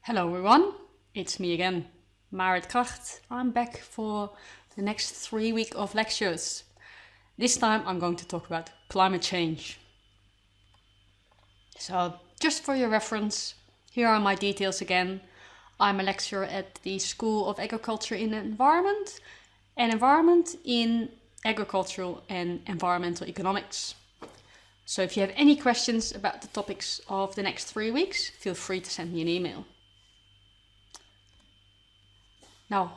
Hello everyone, it's me again, Marit Kracht. I'm back for the next 3 weeks of lectures. This time I'm going to talk about climate change. So just for your reference, here are my details again. I'm a lecturer at the School of Agriculture and Environment in Agricultural and Environmental Economics. So if you have any questions about the topics of the next 3 weeks, feel free to send me an email. Now,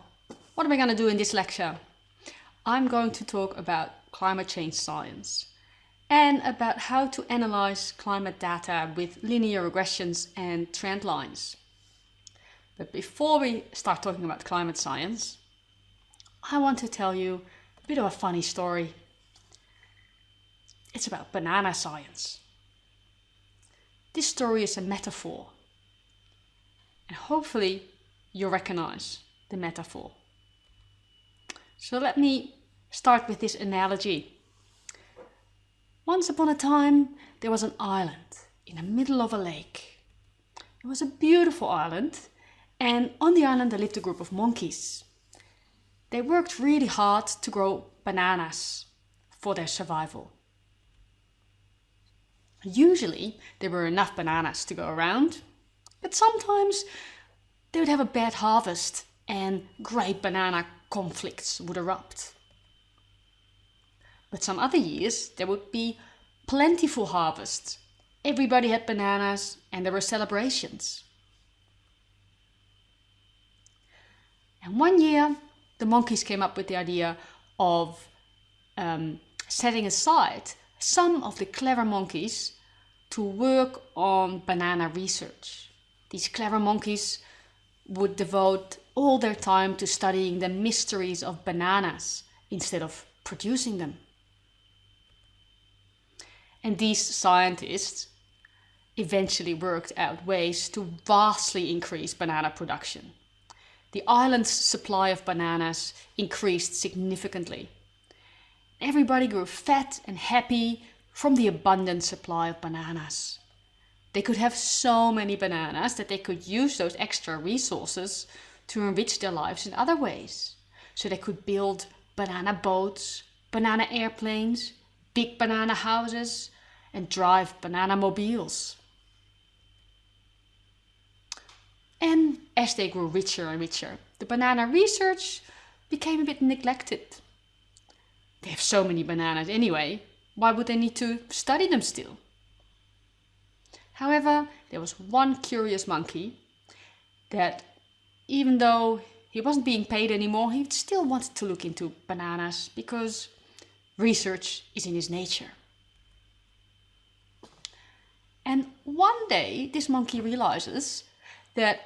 what am I going to do in this lecture? I'm going to talk about climate change science and about how to analyze climate data with linear regressions and trend lines. But before we start talking about climate science, I want to tell you a bit of a funny story. It's about banana science. This story is a metaphor, and hopefully you recognize the metaphor. So let me start with this analogy. Once upon a time, there was an island in the middle of a lake. It was a beautiful island, and on the island there lived a group of monkeys. They worked really hard to grow bananas for their survival. Usually there were enough bananas to go around, but sometimes they would have a bad harvest and great banana conflicts would erupt. But some other years there would be plentiful harvests. Everybody had bananas and there were celebrations. And one year the monkeys came up with the idea of setting aside some of the clever monkeys to work on banana research. These clever monkeys would devote all their time to studying the mysteries of bananas instead of producing them. And these scientists eventually worked out ways to vastly increase banana production. The island's supply of bananas increased significantly. Everybody grew fat and happy from the abundant supply of bananas. They could have so many bananas that they could use those extra resources to enrich their lives in other ways. So they could build banana boats, banana airplanes, big banana houses, and drive banana mobiles. And as they grew richer and richer, the banana research became a bit neglected. They have so many bananas anyway, why would they need to study them still? However, there was one curious monkey that, even though he wasn't being paid anymore, he still wanted to look into bananas because research is in his nature. And one day this monkey realizes that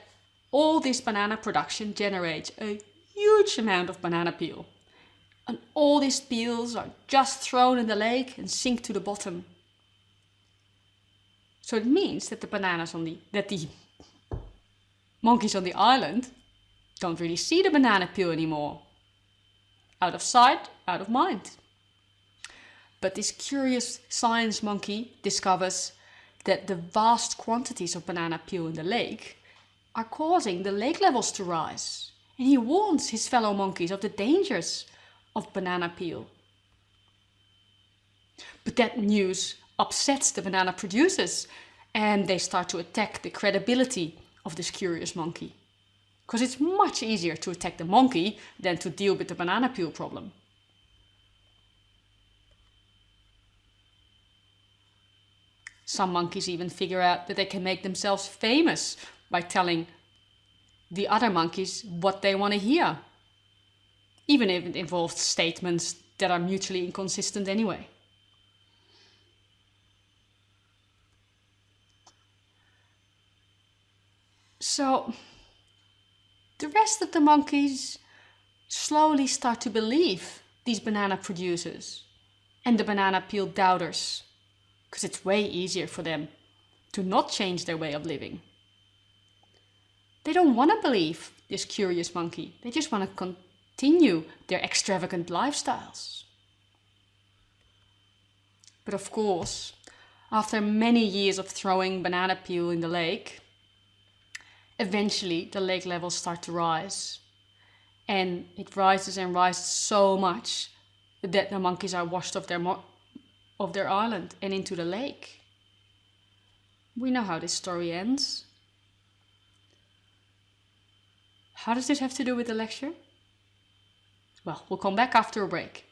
all this banana production generates a huge amount of banana peel. And all these peels are just thrown in the lake and sink to the bottom. So it means that the monkeys on the island don't really see the banana peel anymore. Out of sight, out of mind. But this curious science monkey discovers that the vast quantities of banana peel in the lake are causing the lake levels to rise. And he warns his fellow monkeys of the dangers of banana peel. But that news upsets the banana producers and they start to attack the credibility of this curious monkey. Because it's much easier to attack the monkey than to deal with the banana peel problem. Some monkeys even figure out that they can make themselves famous by telling the other monkeys what they want to hear, even if it involves statements that are mutually inconsistent anyway. So the rest of the monkeys slowly start to believe these banana producers and the banana peel doubters, because it's way easier for them to not change their way of living. They don't want to believe this curious monkey. They just want to continue their extravagant lifestyles. But of course, after many years of throwing banana peel in the lake, eventually the lake levels start to rise. And it rises and rises so much that the monkeys are washed off their island and into the lake. We know how this story ends. How does this have to do with the lecture? Well, we'll come back after a break.